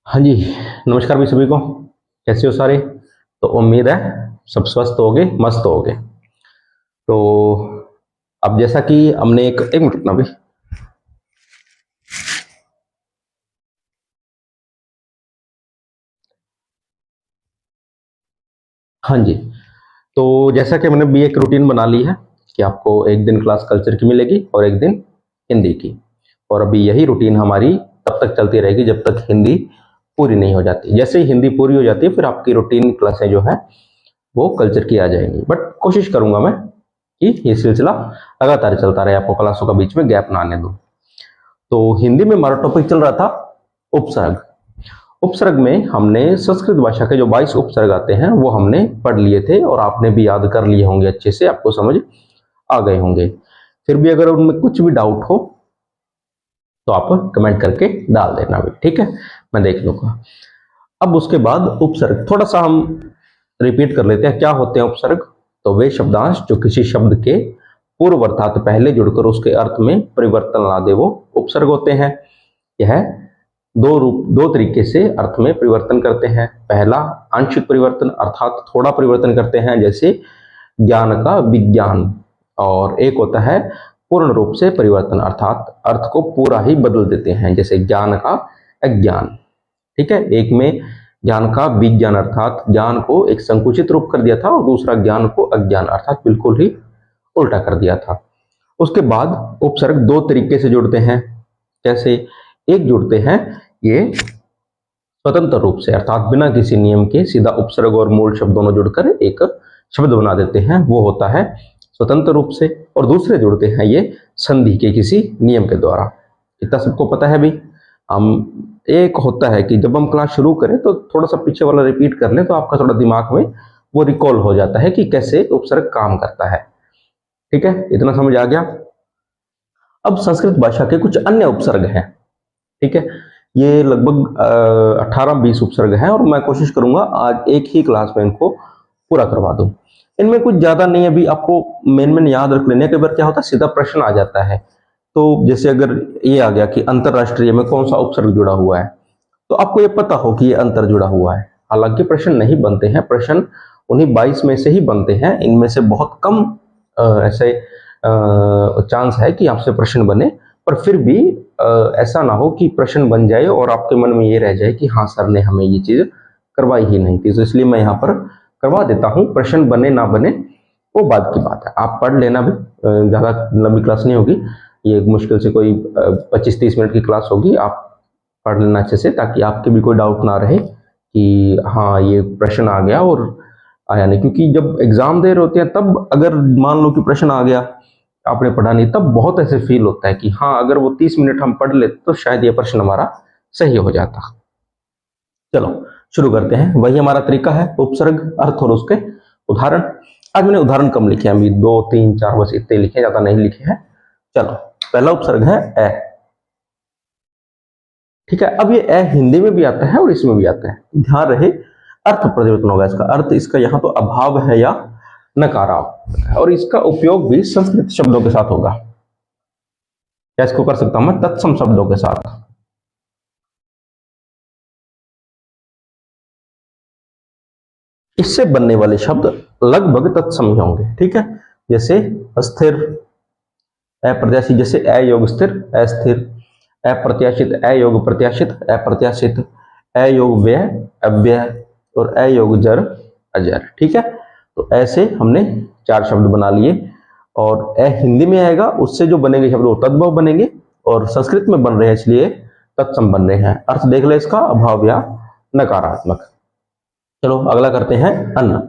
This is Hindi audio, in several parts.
हाँ जी, नमस्कार भी सभी को। कैसे हो सारे? तो उम्मीद है सब स्वस्थ होगे, मस्त होगे। तो अब जैसा कि हमने एक एक मिनट ना भी। हाँ जी, तो जैसा कि मैंने भी एक रूटीन बना ली है कि आपको एक दिन क्लास कल्चर की मिलेगी और एक दिन हिंदी की। और अभी यही रूटीन हमारी तब तक चलती रहेगी जब तक हिंदी पूरी नहीं हो जाती। जैसे ही हिंदी पूरी हो जाती है फिर आपकी रूटीन क्लासें जो है वो कल्चर की आ जाएंगी। बट कोशिश करूंगा मैं कि ये सिलसिला लगातार चलता रहे, आपको क्लासों का बीच में गैप ना आने दूं। तो हिंदी में हमारा टॉपिक चल रहा था उपसर्ग। उपसर्ग में हमने संस्कृत भाषा के जो 22 उपसर्ग आते हैं वो हमने पढ़ लिए थे और आपने भी याद कर लिए होंगे, अच्छे से आपको समझ आ गए होंगे। फिर भी अगर उनमें कुछ भी डाउट हो तो आप कमेंट करके डाल देना भी, ठीक है, मैं देख लूंगा। अब उसके बाद उपसर्ग थोड़ा सा हम रिपीट कर लेते हैं, क्या होते हैं उपसर्ग। तो वे शब्दांश जो किसी शब्द के पूर्व अर्थात पहले जुड़कर उसके अर्थ में परिवर्तन ला दे वो उपसर्ग होते हैं। यह दो तरीके से अर्थ में परिवर्तन करते हैं। पहला आंशिक परिवर्तन अर्थात थोड़ा परिवर्तन करते हैं, जैसे ज्ञान का विज्ञान। और एक होता है पूर्ण रूप से परिवर्तन अर्थात अर्थ को पूरा ही बदल देते हैं, जैसे ज्ञान का अज्ञान। ठीक है, एक में ज्ञान का विज्ञान अर्थात ज्ञान को एक संकुचित रूप कर दिया था और दूसरा ज्ञान को अज्ञान अर्थात बिल्कुल ही उल्टा कर दिया था। उसके बाद उपसर्ग दो तरीके से जुड़ते हैं। कैसे? एक जुड़ते हैं ये स्वतंत्र रूप से अर्थात बिना किसी नियम के सीधा उपसर्ग और मूल शब्द दोनों जुड़कर एक शब्द बना देते हैं, वो होता है स्वतंत्र रूप से। और दूसरे जुड़ते हैं ये संधि के किसी नियम के द्वारा। इतना सबको पता है भी। हम एक होता है कि जब हम क्लास शुरू करें तो थोड़ा सा पीछे वाला रिपीट कर लें तो आपका थोड़ा दिमाग में वो रिकॉल हो जाता है कि कैसे उपसर्ग काम करता है। ठीक है, इतना समझ आ गया। अब संस्कृत भाषा के कुछ अन्य उपसर्ग हैं। ठीक है, ये लगभग 18-20 उपसर्ग हैं और मैं कोशिश करूंगा आज एक ही क्लास में इनको पूरा करवा दूं। इनमें कुछ ज्यादा नहीं, अभी आपको मेन मेन याद रख लेने। कई बार क्या होता है सीधा प्रश्न आ जाता है। तो जैसे अगर ये आ गया कि अंतरराष्ट्रीय में कौन सा उपसर्ग जुड़ा हुआ है, तो आपको ये पता हो कि ये अंतर जुड़ा हुआ है। हालांकि प्रश्न नहीं बनते हैं, प्रश्न उन्हीं 22 में से ही बनते हैं। इनमें से बहुत कम ऐसे चांस है कि आपसे प्रश्न बने। पर फिर भी ऐसा ना हो कि प्रश्न बन जाए और आपके मन में ये रह जाए कि हाँ सर ने हमें ये चीज करवाई ही नहीं थी। तो इसलिए मैं यहाँ पर करवा देता हूँ, प्रश्न बने ना बने वो बात की बात है। आप पढ़ लेना भी, ज़्यादा लंबी क्लास नहीं होगी ये, मुश्किल से कोई 25-30 मिनट की क्लास होगी। आप पढ़ लेना अच्छे से ताकि आपके भी कोई डाउट ना रहे कि हाँ ये प्रश्न आ गया और आया नहीं। क्योंकि जब एग्जाम दे रहे होते हैं तब अगर मान लो कि प्रश्न आ गया, आपने पढ़ा नहीं, तब बहुत ऐसे फील होता है कि हाँ अगर वो 30 मिनट हम पढ़ लेते तो शायद ये प्रश्न हमारा सही हो जाता। चलो शुरू करते हैं। वही हमारा तरीका है, उपसर्ग, अर्थ और उसके उदाहरण। आज मैंने उदाहरण कम लिखे हैं, अभी 2 3 4 बस इतने लिखे, ज्यादा नहीं लिखे हैं। चलो, पहला उपसर्ग है ए। ठीक है, अब ये ए हिंदी में भी आता है और इसमें भी आता है। ध्यान रहे अर्थ परिवर्तन होगा इसका। अर्थ इसका यहाँ तो अभाव है या नकारात्मक, और इसका उपयोग भी संस्कृत शब्दों के साथ होगा। या इसको कर सकता हूं मैं तत्सम शब्दों के साथ। इससे बनने वाले शब्द लगभग तत्सम ही होंगे। ठीक है, जैसे अस्थिर, अप्रत्याशित, जैसे अयोग स्थिर, अस्थिर। अप्रत्याशित, अयोग प्रत्याशित, अप्रत्याशित। अयोग व्यय, अव्यय। और अयोग जर, अजर। ठीक है, तो ऐसे हमने 4 शब्द बना लिए। और अ हिंदी में आएगा, उससे जो बनेंगे शब्द वो तद्भव बनेंगे, और संस्कृत में बन रहे हैं इसलिए तत्सम बन रहे हैं। अर्थ देख ले इसका, अभाव या नकारात्मक। चलो अगला करते हैं अन्न।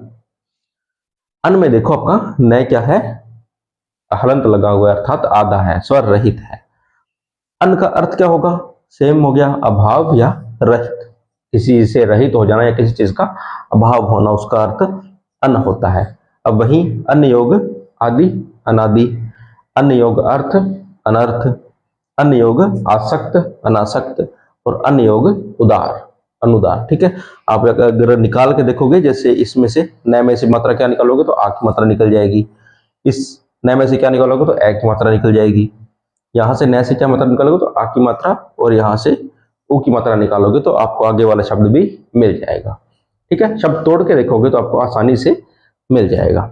अन्न में देखो आपका नय क्या है, हलंत लगा हुआ है अर्थात आधा है, स्वर रहित है। अन्न का अर्थ क्या होगा? सेम हो गया, अभाव या रहित। किसी से रहित हो जाना या किसी चीज का अभाव होना, उसका अर्थ अन्न होता है। अब वही अन्न योग आदि, अनादि। अन्न योग अर्थ, अनर्थ। अन्न योग आसक्त, अनासक्त। और अन्न योग उदार, अनुदार। ठीक है, आप अगर निकाल के देखोगे, जैसे इसमें से न में से मात्रा क्या निकालोगे तो आ की मात्रा निकल जाएगी। इस न में से क्या निकालोगे तो ए की मात्रा निकल जाएगी। यहां से न से क्या मात्रा निकालोगे तो आ की मात्रा, और यहां से ऊ की मात्रा निकालोगे तो आपको आगे वाला शब्द भी मिल जाएगा। ठीक है, शब्द तोड़ के देखोगे तो आपको आसानी से मिल जाएगा।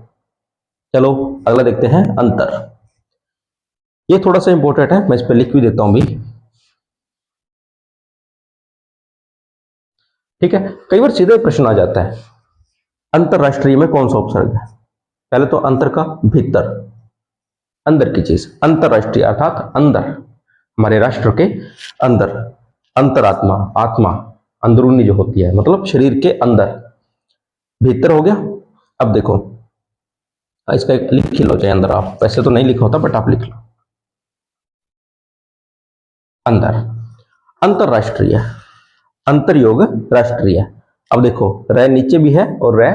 चलो अगला देखते हैं, अंतर। ये थोड़ा सा इंपॉर्टेंट है, मैं इस पर लिख भी देता हूं भी। ठीक है, कई बार सीधे प्रश्न आ जाता है, अंतरराष्ट्रीय में कौन सा उपसर्ग है? पहले तो अंतर का भीतर, अंदर की चीज, अंतरराष्ट्रीय अर्थात अंदर, हमारे राष्ट्र के अंदर, अंतरात्मा, आत्मा अंदरूनी जो होती है, मतलब शरीर के अंदर, भीतर हो गया। अब देखो इसका एक लिख लो चाहे अंदर, आप वैसे तो नहीं लिखा होता बट आप लिख लो अंदर। अंतरराष्ट्रीय, अंतरयोग राष्ट्रीय। अब देखो रै नीचे भी है और रै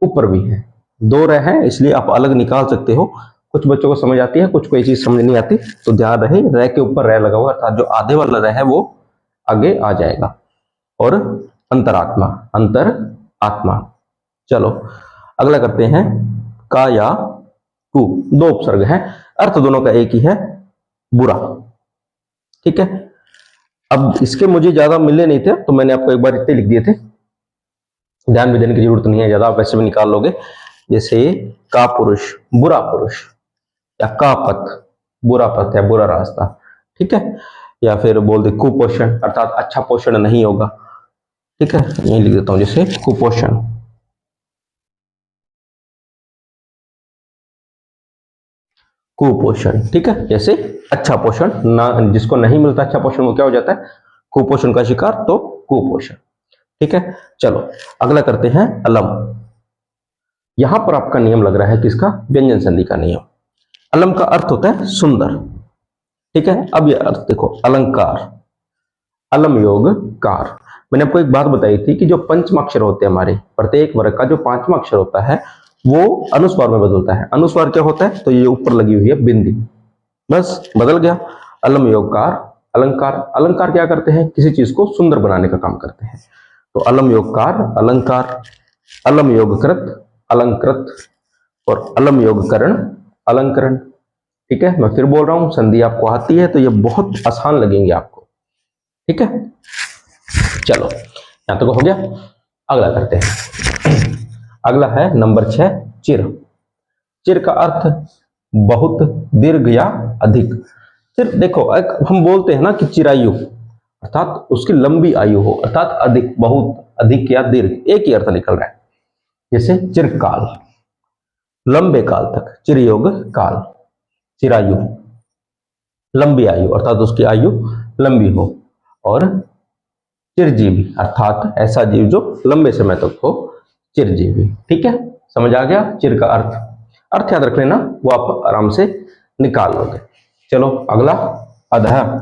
ऊपर भी है, दो रै है इसलिए आप अलग निकाल सकते हो। कुछ बच्चों को समझ आती है, कुछ को ये चीज समझ नहीं आती, तो ध्यान रहे रै के ऊपर रै लगा हुआ अर्थात जो आधे वाला रै है वो आगे आ जाएगा। और अंतरात्मा, अंतर आत्मा। चलो अगला करते हैं, का या कु, दो उपसर्ग हैं, अर्थ दोनों का एक ही है, बुरा। ठीक है, अब इसके मुझे ज्यादा मिले नहीं थे तो मैंने आपको एक बार इतने लिख दिए थे, ध्यान भी देने की जरूरत नहीं है ज्यादा, आप वैसे भी निकाल लोगे। जैसे का पुरुष, बुरा पुरुष, या का पथ, बुरा पथ या बुरा रास्ता। ठीक है, या फिर बोल दे कुपोषण अर्थात अच्छा पोषण नहीं होगा। ठीक है, यही लिख देता हूं जैसे कुपोषण। कुपोषण, ठीक है, जैसे अच्छा पोषण ना, जिसको नहीं मिलता अच्छा पोषण वो क्या हो जाता है, कुपोषण का शिकार, तो कुपोषण। ठीक है, चलो अगला करते हैं, अलम। यहां पर आपका नियम लग रहा है किसका, व्यंजन संधि का नियम। अलम का अर्थ होता है सुंदर। ठीक है, अब ये अर्थ देखो, अलंकार, अलम योग कार। मैंने आपको एक बात बताई थी कि जो पंचमाक्षर होते हैं हमारे, प्रत्येक वर्ग का जो पांचवा अक्षर होता है वो अनुस्वार में बदलता है। अनुस्वार क्या होता है, तो ये ऊपर लगी हुई है बिंदी, बस बदल गया। अलम योगकार, अलंकार, अलंकार क्या करते हैं, किसी चीज को सुंदर बनाने का काम करते हैं, तो अलम योगकार अलंकार, अलम योगकृत अलंकृत, और अलम योगकरण अलंकरण। ठीक है, मैं फिर बोल रहा हूं, संधि आपको आती है तो ये बहुत आसान लगेंगे आपको। ठीक है, चलो यहां तक हो गया। अगला करते हैं, अगला है नंबर 6, चिर। चिर का अर्थ बहुत, दीर्घ या अधिक। चिर देखो, एक हम बोलते हैं ना कि चिरायु अर्थात उसकी लंबी आयु हो, अर्थात अधिक, बहुत, अधिक या दीर्घ, एक ही अर्थ निकल रहा है। जैसे चिरकाल, लंबे काल तक, चिरयोग काल, चिरायु, लंबी आयु अर्थात उसकी आयु लंबी हो, और चिरजीवी अर्थात ऐसा जीव जो लंबे समय तक हो, चिरजीवी। ठीक है, समझ आ गया चिर का अर्थ, अर्थ याद रख लेना, वो आप आराम से निकाल लोगे। चलो अगला, अधः।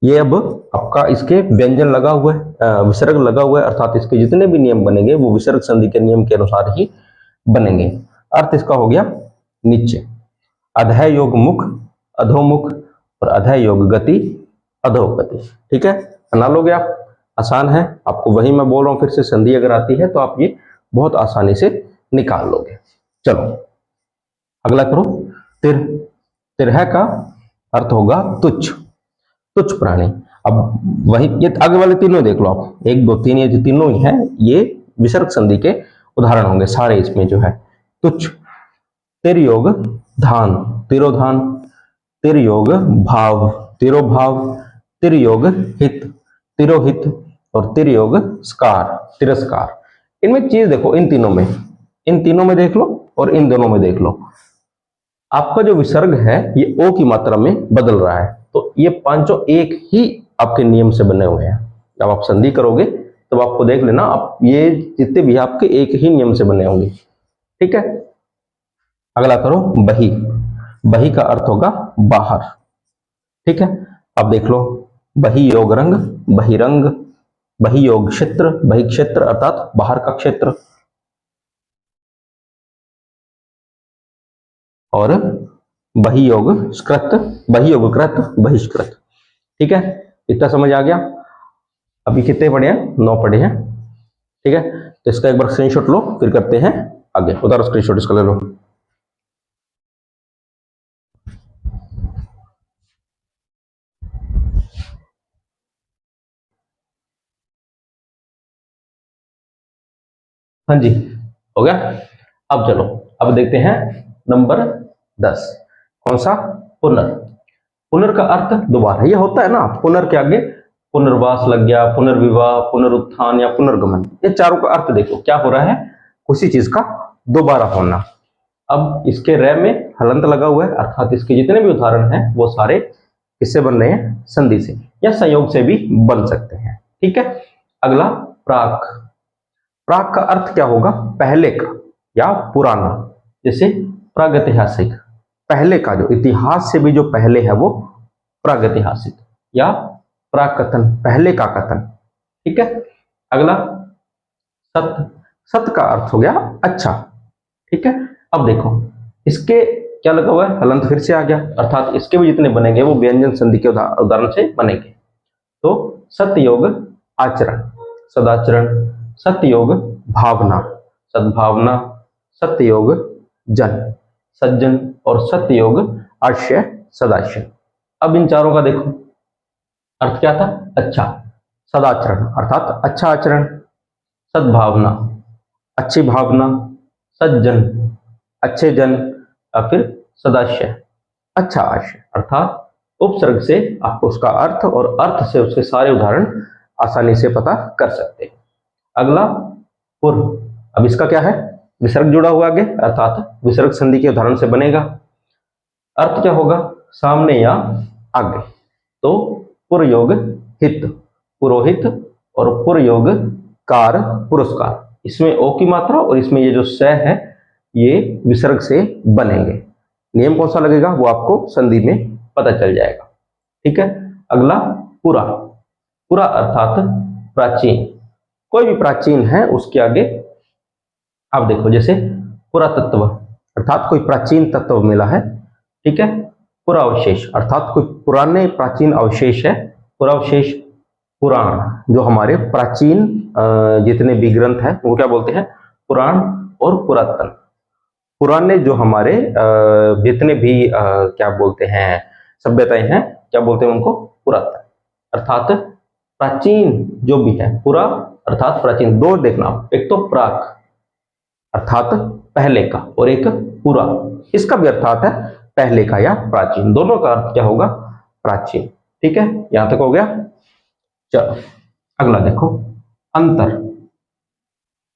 ये अब आपका इसके व्यंजन लगा हुआ है, विसर्ग लगा हुआ है, अर्थात इसके जितने भी नियम बनेंगे वो विसर्ग संधि के नियम के अनुसार ही बनेंगे। अर्थ इसका हो गया नीचे, अधः योग मुख, अधोमुख, और अधः योग गति, अधोगति। ठीक है, बना लोगे आप, आसान है, आपको वही मैं बोल रहा हूं फिर से, संधि अगर आती है तो आप ये बहुत आसानी से निकाल लोगे। चलो अगला करो, तिर। तिरह का अर्थ होगा तुच्छ, तुच्छ प्राणी। अब वही ये आगे वाले तीनों देख लो आप, एक दो तीन, ये जो तीनों ही है ये विसर्ग संधि के उदाहरण होंगे सारे इसमें जो है। तुच्छ, तिर योग धान, तिरोधान, तिर योग भाव, तिरोभाव, तिर योग हित, तिरोहित, और तिर योग स्कार, तिरस्कार। इनमें चीज देखो, इन तीनों में, इन तीनों में देख लो और इन दोनों में देख लो, आपका जो विसर्ग है ये ओ की मात्रा में बदल रहा है, तो ये पांचों एक ही आपके नियम से बने हुए हैं। जब आप संधि करोगे तब आपको देख लेना, आप ये जितने भी आपके एक ही नियम से बने होंगे। ठीक है, अगला करो, बही। बही का अर्थ होगा बाहर। ठीक है, अब देख लो, बही योग रंग, बहिरंग, बही योग क्षेत्र, बही क्षेत्र अर्थात बाहर का क्षेत्र, और बही योग स्कृत, बही योग कृत, बहिष्कृत। ठीक है, इतना समझ आ गया। अभी कितने पढ़े हैं, 9 पढ़े हैं। ठीक है, तो इसका एक बार स्क्रीनशॉट लो, फिर करते हैं आगे, उतारो स्क्रीनशॉट इसका, ले लो। हाँ जी, हो गया। अब चलो, अब देखते हैं नंबर 10। कौन सा? पुनर। पुनर का अर्थ दोबारा। ये होता है ना, पुनर के आगे पुनर्वास लग गया, पुनर्विवाह, पुनरुत्थान या पुनर्गमन। ये चारों का अर्थ देखो क्या हो रहा है, उसी चीज का दोबारा होना। अब इसके रै में हलंत लगा हुआ है, अर्थात इसके जितने भी उदाहरण हैं वो सारे किससे बन रहे हैं? संधि से या संयोग से भी बन सकते हैं। ठीक है। अगला प्राक। प्राक का अर्थ क्या होगा? पहले का या पुराना। जैसे प्रागैतिहासिक, पहले का, जो इतिहास से भी जो पहले है वो प्रागैतिहासिक, या प्राकथन, पहले का कथन। ठीक है। अगला सत। सत का अर्थ हो गया अच्छा। ठीक है। अब देखो इसके क्या लगा हुआ है? हलंत फिर से आ गया, अर्थात इसके भी जितने बनेंगे वो व्यंजन संधि के उदाहरण से बनेंगे। तो सतयोग आचरण, सदाचरण, सतयोग भावना, सद्भावना, सतयोग जन, सज्जन, और सतयोग आशय, सदाशय। अब इन चारों का देखो अर्थ क्या था? अच्छा। सदाचरण अर्थात अच्छा आचरण, सद्भावना अच्छी भावना, सज्जन अच्छे जन, या फिर सदाशय अच्छा आशय। अर्थात उपसर्ग से आप उसका अर्थ और अर्थ से उसके सारे उदाहरण आसानी से पता कर सकते हैं। अगला पूर्व। अब इसका क्या है? विसर्ग जुड़ा हुआ आगे, अर्थात विसर्ग संधि के उदाहरण से बनेगा। अर्थ क्या होगा? सामने या आगे। तो पुरयोग हित, पुरोहित, और पुरयोग कार, पुरस्कार। इसमें ओ की मात्रा और इसमें ये जो स है ये विसर्ग से बनेंगे। नियम कौन सा लगेगा वो आपको संधि में पता चल जाएगा। ठीक है। अगला पुरा। पुरा अर्थात प्राचीन। कोई भी प्राचीन है उसके आगे आप देखो, जैसे पुरातत्व अर्थात कोई प्राचीन तत्व मिला है। ठीक है। पुरावशेष अर्थात कोई पुराने प्राचीन अवशेष है। पुरावशेष, पुराण, जो हमारे प्राचीन जितने भी ग्रंथ हैं वो क्या बोलते हैं? पुराण और पुरातन। पुराने जो हमारे जितने भी क्या बोलते हैं सभ्यताएं हैं, क्या बोलते हैं उनको? पुरातन। अर्थात प्राचीन जो भी है, पुरा अर्थात प्राचीन। दो देखना, एक तो प्राक अर्थात पहले का, और एक पुरा, इसका भी अर्थात है पहले का या प्राचीन। दोनों का अर्थ क्या होगा? प्राचीन। ठीक है, यहां तक हो गया। चलो अगला देखो, अंतर।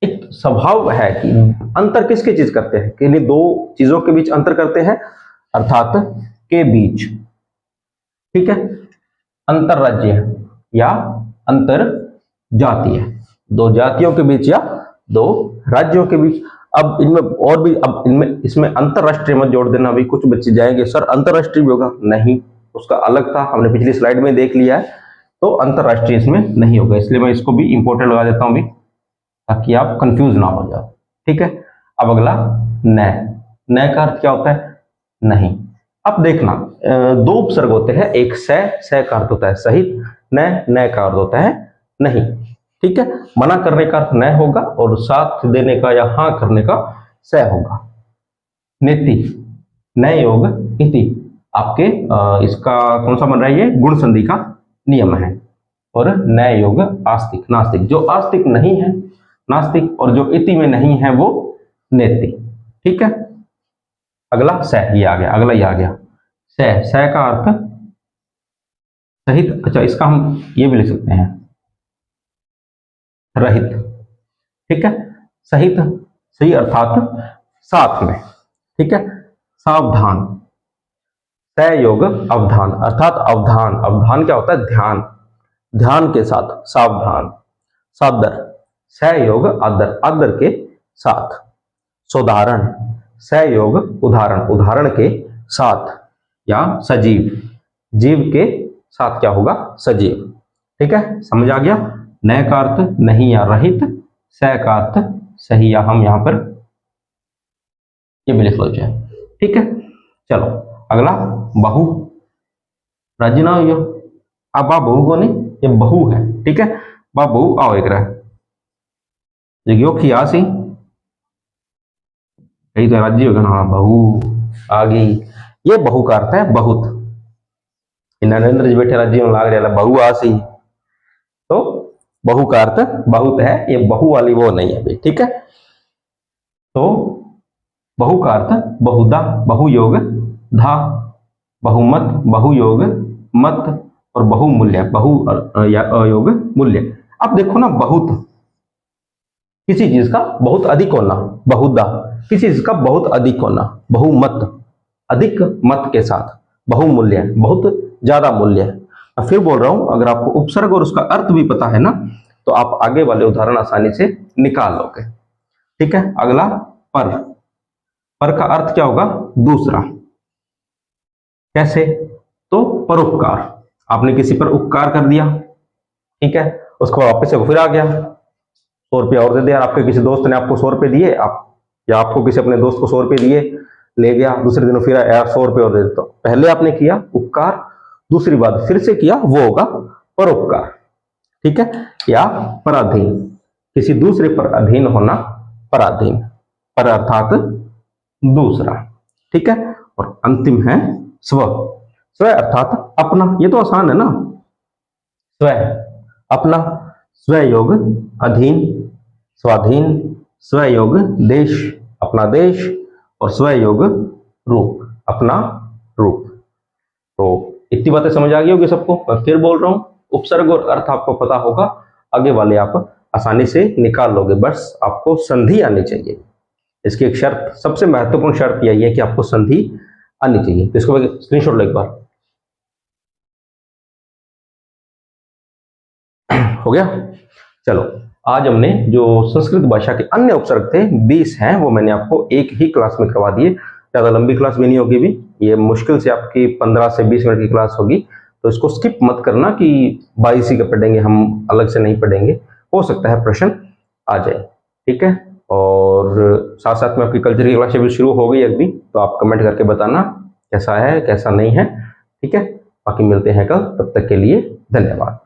एक स्वभाव है कि अंतर किसकी चीज करते हैं? कि दो चीजों के बीच अंतर करते हैं, अर्थात के बीच। ठीक है। अंतर राज्य या अंतर जातीय, दो जातियों के बीच या दो राज्यों के बीच। अब इनमें और भी, अब इनमें इसमें अंतरराष्ट्रीय मत जोड़ देना। अभी कुछ बच्चे जाएंगे सर अंतरराष्ट्रीय भी होगा, नहीं, उसका अलग था, हमने पिछली स्लाइड में देख लिया है। तो अंतरराष्ट्रीय इसमें नहीं होगा, इसलिए मैं इसको भी इंपोर्टेंट लगा देता हूं अभी, ताकि आप कंफ्यूज ना हो जाओ। ठीक है। अब अगला नय। नय का अर्थ क्या होता है? नहीं। अब देखना दो उपसर्ग होते हैं, एक स का अर्थ होता है सहित, नय का अर्थ होता है नहीं। ठीक है। मना करने का अर्थ न होगा और साथ देने का या हाँ करने का स होगा। नेति, नय योग इति। आपके इसका कौन सा बन रहा है? ये गुण संधि का नियम है। और नय योग आस्तिक, नास्तिक। जो आस्तिक नहीं है नास्तिक, और जो इति में नहीं है वो नेति। ठीक है। अगला स, ये आ गया, अगला ये आ गया स का अर्थ सहित। अच्छा, इसका हम ये भी लिख सकते हैं रहित। ठीक है। सहित, सही अर्थात साथ में। ठीक है। सावधान, योग अवधान अर्थात अवधान। अवधान क्या होता है? ध्यान, ध्यान के साथ सावधान। सादर, योग आदर, आदर के साथ। सोदाहरण, योग उदाहरण, उदाहरण के साथ। या सजीव, जीव के साथ क्या होगा? सजीव। ठीक है, समझ आ गया? नय का अर्थ नहीं या रहित, स का अर्थ सही, या हम यहां पर ये भी लिख लो जाए। ठीक है। चलो अगला बहु। राजी ना हो अब बा बहु को नहीं, ये बहु है। ठीक है। बा बहु आओ एक रहा यो खियासी, यही तो राज्य होगा ना, बहु आ गई। ये बहु का अर्थ है बहुत। नरेंद्र जी बैठे राज्य में लाग रहा बहु आसी, तो बहु का अर्थ बहुत है, ये बहु वाली वो नहीं है भाई, ठीक है। तो बहु का अर्थ बहुधा, बहुयोग धा, बहुमत, बहुयोग मत और बहुमूल्य, या अयोग मूल्य। अब देखो ना, बहुत किसी चीज का बहुत अधिक होना, बहुधा किसी चीज का बहुत अधिक होना, बहुमत अधिक मत के साथ, बहुमूल्य बहुत ज्यादा मूल्य। मैं फिर बोल रहा हूं, अगर आपको उपसर्ग और उसका अर्थ भी पता है ना, तो आप आगे वाले उदाहरण आसानी से निकाल लोगे, ठीक है। अगला पर, पर का अर्थ क्या होगा? दूसरा। कैसे? तो परोपकार, आपने किसी पर उपकार कर दिया, ठीक है, उसको वापस से फिर आ गया 100 रुपया और दे दिया, आपके किसी दोस्त ने आपको 100 रुपये दिए, आप या आपको किसी अपने दोस्त को 100 रुपये दिए, ले गया, दूसरे दिन फिर यार 100 रुपये और दे देता। पहले आपने किया उपकार, दूसरी बात फिर से किया, वो होगा परोपकार, ठीक है। या पराधीन, किसी दूसरे पर अधीन होना, पराधीन, पर अर्थात दूसरा, ठीक है। और अंतिम है स्व, स्व अर्थात अपना। ये तो आसान है ना, स्व अपना, स्वयोग अधीन, स्वाधीन, स्वयोग देश, अपना देश, और स्वयोग रूप, अपना रूप। तो इतनी बातें समझ आ गई होगी सबको। मैं फिर बोल रहा हूं, उपसर्ग और अर्थ आपको पता होगा, आगे वाले आप आसानी से निकाल लोगे, बस आपको संधि आनी चाहिए। इसकी एक शर्त, सबसे महत्वपूर्ण शर्त यही है कि आपको संधि आनी चाहिए। तो इसको स्क्रीनशॉट लो एक बार। हो गया? चलो, आज हमने जो संस्कृत भाषा के अन्य उपसर्ग थे 20 हैं, वो मैंने आपको एक ही क्लास में करवा दिए। ज़्यादा लंबी क्लास भी नहीं होगी भी, ये मुश्किल से आपकी 15 से 20 मिनट की क्लास होगी। तो इसको स्किप मत करना कि 22 ही का पढ़ेंगे, हम अलग से नहीं पढ़ेंगे, हो सकता है प्रश्न आ जाए, ठीक है। और साथ साथ में आपकी कल्चर की क्लासें भी शुरू हो गई अभी, तो आप कमेंट करके बताना कैसा है कैसा नहीं है, ठीक है। बाकी मिलते हैं कल, तब तक के लिए धन्यवाद।